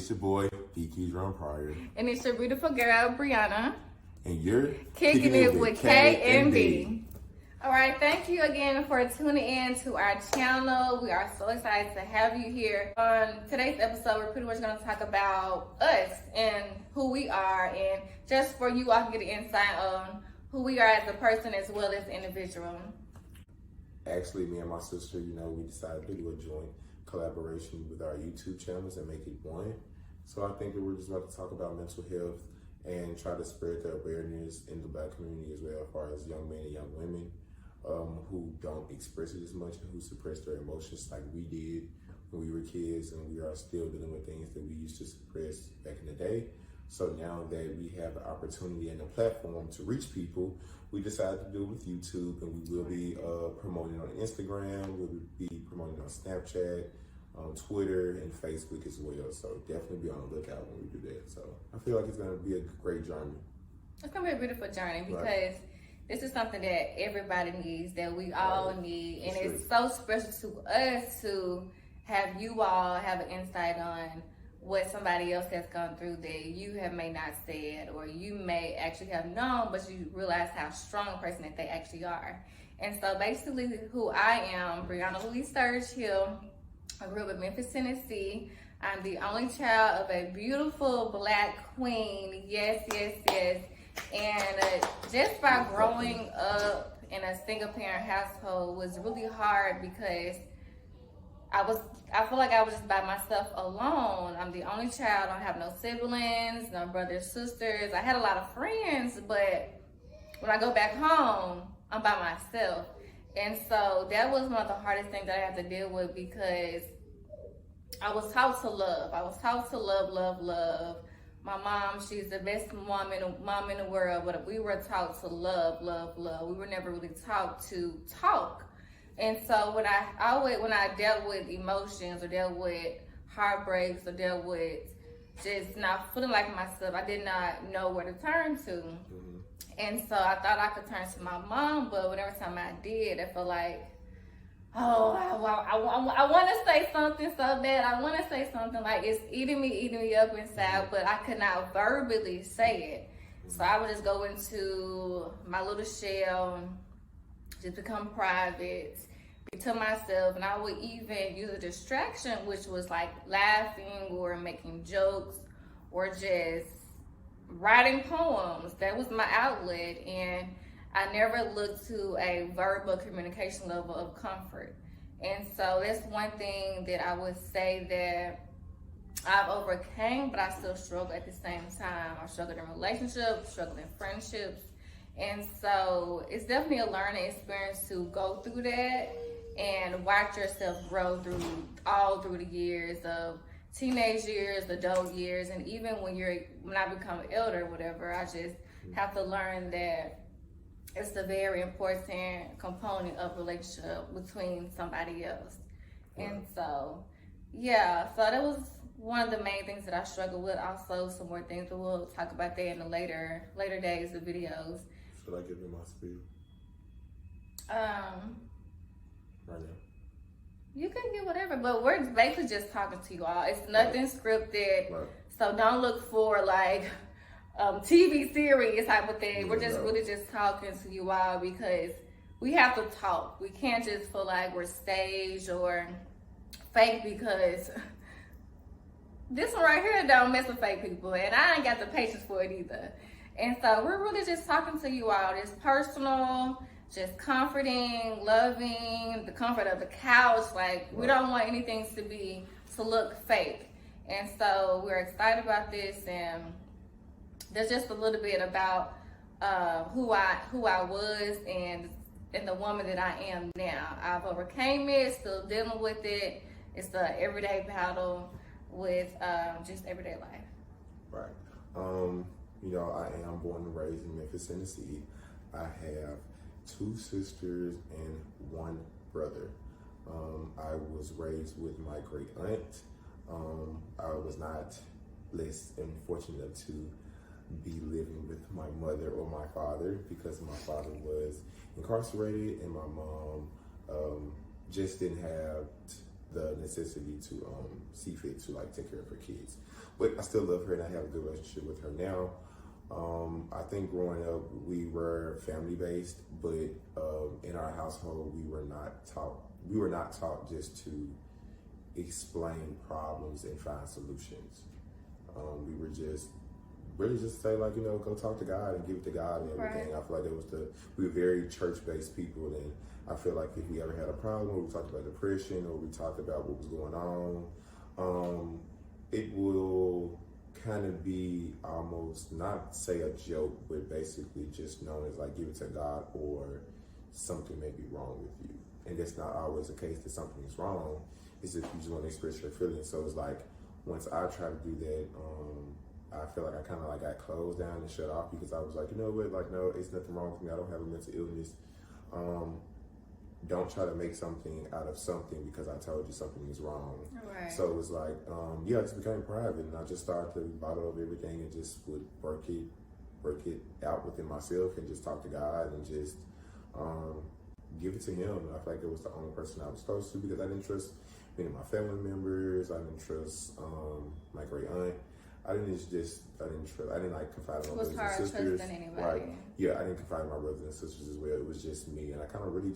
It's your boy, PK Drum Pryor. And it's your beautiful girl, Brianna. And you're Kicking it with K and D. All right, thank you again for tuning in to our channel. We are so excited to have you here. On today's episode, we're pretty much going to talk about us and who we are, and just for you all to get an insight on who we are as a person as well as individual. Actually, me and my sister, we decided to do a joint collaboration with our YouTube channels and make it one. So I think that we're just about to talk about mental health and try to spread the awareness in the Black community as well, as far as young men and young women who don't express it as much and who suppress their emotions like we did when we were kids, and we are still dealing with things that we used to suppress back in the day. So now that we have the opportunity and the platform to reach people, we decided to do it with YouTube, and we will be promoting on Instagram, we'll be promoting on Snapchat, on Twitter, and Facebook as well. So definitely be on the lookout when we do that. So I feel like it's going to be a great journey. It's going to be a beautiful journey because this is something that everybody needs, that we all need. And it's so special to us to have you all have an insight on what somebody else has gone through that you may not said, or you may actually have known, but you realize how strong a person that they actually are. And so basically who I am, Brianna Louise Sturge Hill. I grew up in Memphis, Tennessee. I'm the only child of a beautiful Black queen. Yes, yes, yes. And just by growing up in a single parent household was really hard because I feel like I was just by myself alone. I'm the only child. I don't have no siblings, no brothers, sisters. I had a lot of friends, but when I go back home, I'm by myself. And so that was one of the hardest things that I had to deal with because I was taught to love. I was taught to love, love, love. My mom, she's the best mom in the world, but we were taught to love, love, love. We were never really taught to talk. And so when I dealt with emotions or dealt with heartbreaks or dealt with just not feeling like myself, I did not know where to turn to. Mm-hmm. And so I thought I could turn to my mom, but whenever time I did, I felt like, oh, I want to say something so bad. I want to say something, like it's eating me up inside, but I could not verbally say it. So I would just go into my little shell, just become private, be to myself, and I would even use a distraction, which was like laughing or making jokes or just writing poems. That was my outlet, and I never looked to a verbal communication level of comfort. And so that's one thing that I would say that I've overcame, but I still struggle at the same time. I struggled in relationships, struggled in friendships. And so it's definitely a learning experience to go through that and watch yourself grow through the years of teenage years, adult years, and even when I become elder, whatever, I just have to learn that it's a very important component of relationship between somebody else. And so, so that was one of the main things that I struggled with. Also, some more things, but we'll talk about that in the later days of videos. Should I give you my spiel? Right now. You can get whatever, but we're basically just talking to you all. It's nothing scripted, so don't look for like TV series type of thing. We're just really just talking to you all because we have to talk. We can't just feel like we're staged or fake, because this one right here don't mess with fake people, and I ain't got the patience for it either. And so we're really just talking to you all. It's personal, just comforting, loving, the comfort of the couch. Like, we don't want anything to look fake. And so we're excited about this, and there's just a little bit about who I was and the woman that I am now. I've overcame it, still dealing with it. It's the everyday battle with just everyday life. Right. I am born and raised in Memphis, Tennessee. I have 2 sisters and 1 brother. I was raised with my great aunt. I was not less than fortunate to be living with my mother or my father, because my father was incarcerated and my mom just didn't have the necessity to see fit to like take care of her kids. But I still love her and I have a good relationship with her now. I think growing up we were family based, but in our household we were not taught just to explain problems and find solutions. We were just really just say like, go talk to God and give it to God and everything. Right. I feel like we were very church-based people, and I feel like if we ever had a problem, or we talked about depression, or we talked about what was going on, it will kind of be almost, not say a joke, but basically just known as like give it to God, or something may be wrong with you. And that's not always the case that something is wrong. It's if you just want to express your feelings. So it's like, once I try to do that, I feel like I kind of like got closed down and shut off, because I was like, you know what, like, no, it's nothing wrong with me. I don't have a mental illness. Don't try to make something out of something because I told you something is wrong. Right. So it was like, I just became private, and I just started to bottle up everything and just would work it out within myself and just talk to God and just give it to Him. And I feel like it was the only person I was close to, because I didn't trust any of my family members. I didn't trust my great aunt. I didn't like confide in my brothers and sisters. Right. Yeah, I didn't confide in my brothers and sisters as well. It was just me, and I kind of really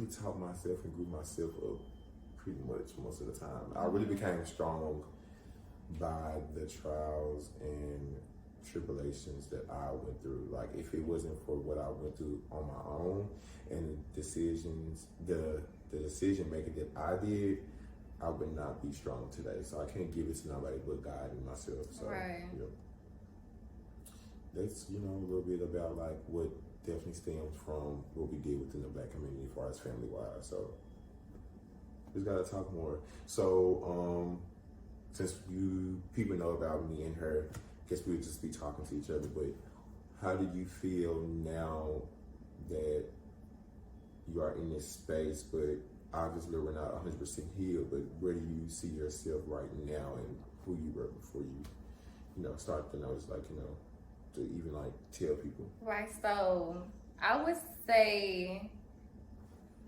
taught myself and grew myself up pretty much most of the time. I really became strong by the trials and tribulations that I went through. Like, if it wasn't for what I went through on my own and the decision making that I did, I would not be strong today. So I can't give it to nobody but God and myself. So right. That's a little bit about like what definitely stems from what we did within the Black community as far as family wise. So just gotta talk more. So since people know about me and her, I guess we'll just be talking to each other. But how do you feel now that you are in this space, but obviously we're not 100% healed, but where do you see yourself right now and who you were before you start to notice, like, to even like tell people? Right, so I would say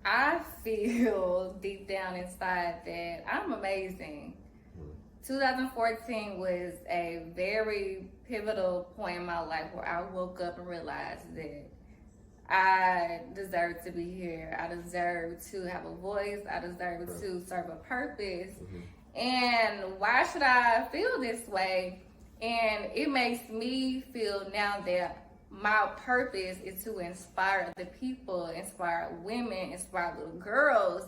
I feel deep down inside that I'm amazing. 2014 was a very pivotal point in my life where I woke up and realized that I deserve to be here. I deserve to have a voice. I deserve to serve a purpose. And why should I feel this way? And it makes me feel now that my purpose is to inspire the people, inspire women, inspire little girls,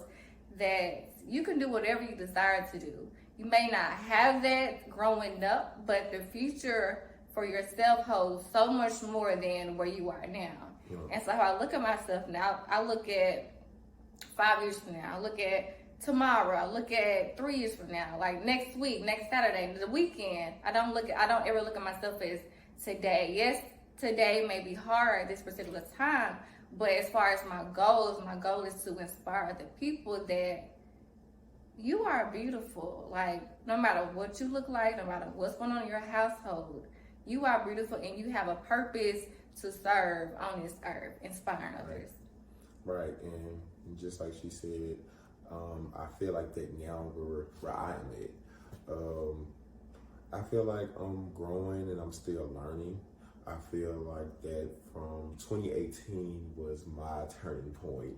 that you can do whatever you desire to do. You may not have that growing up, but the future for yourself holds so much more than where you are now. And so if I look at myself now, I look at 5 years from now, I look at tomorrow, I look at 3 years from now, like next week, next Saturday, the weekend. I don't ever look at myself as today. Yes, today may be hard this particular time, but as far as my goal is to inspire the people that you are beautiful. Like, no matter what you look like, no matter what's going on in your household, you are beautiful and you have a purpose to serve on this earth, inspiring others. Right, and just like she said, I feel like that now where I am at. I feel like I'm growing and I'm still learning. I feel like that from 2018 was my turning point.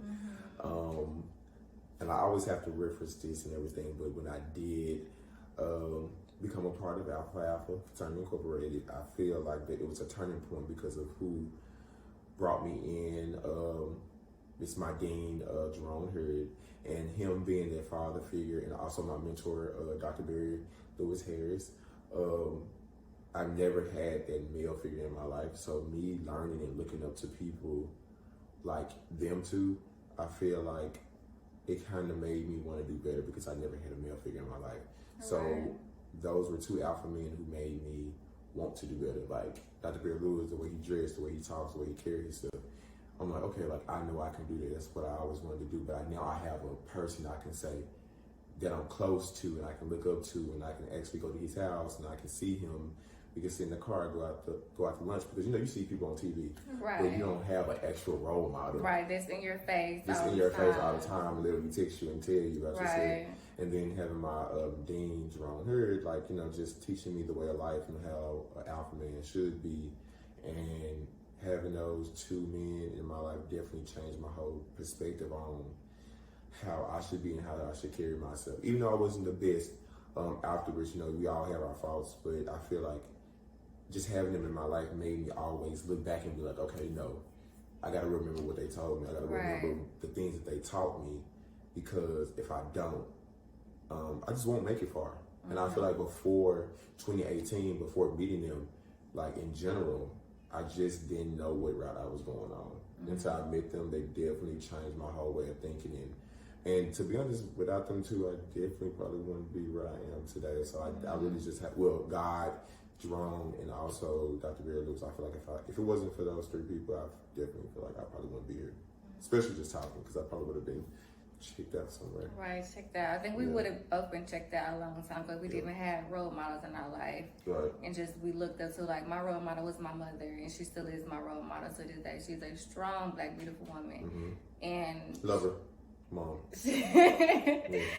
And I always have to reference this and everything, but when I did become a part of Alpha Alpha Fraternity Incorporated, I feel like that it was a turning point because of who brought me in. It's my dean, Jerome Hurd, and him being that father figure, and also my mentor, Dr. Barry Lewis Harris. I never had that male figure in my life, so me learning and looking up to people like them two, I feel like it kind of made me want to do better because I never had a male figure in my life. So those were two alpha men who made me want to do better. Like Dr. Barry Lewis, the way he dressed, the way he talks, the way he carries himself. I'm like, okay, like I know I can do that. That's what I always wanted to do. But now I have a person I can say that I'm close to and I can look up to, and I can actually go to his house and I can see him We can sit in the car, go out to lunch, because you see people on TV, Right. but you don't have an actual role model. Right, that's in your face. It's in your face all the time, literally text you and tell you about yourself. And then having my dean, Jerome Hurd, just teaching me the way of life and how an alpha man should be. And having those two men in my life definitely changed my whole perspective on how I should be and how I should carry myself. Even though I wasn't the best afterwards, we all have our faults, but I feel like just having them in my life made me always look back and be like, okay, no, I got to remember what they told me. I got to remember the things that they taught me, because if I don't, I just won't make it far. And I feel like before 2018, before meeting them, like in general, I just didn't know what route I was going on. Until I met them, they definitely changed my whole way of thinking. And to be honest, without them too, I definitely probably wouldn't be where I am today. So I really just have, God, Jerome, and also Dr. Vera Lewis. I feel like if it wasn't for those three people, I definitely feel like I probably wouldn't be here. Especially just talking, because I probably would have been checked out somewhere. Right, checked out. I think we would have both been checked out a long time, because we didn't have role models in our life. Right. And we looked up to, like, my role model was my mother, and she still is my role model to this day. She's a strong, Black, beautiful woman. And love her, mom.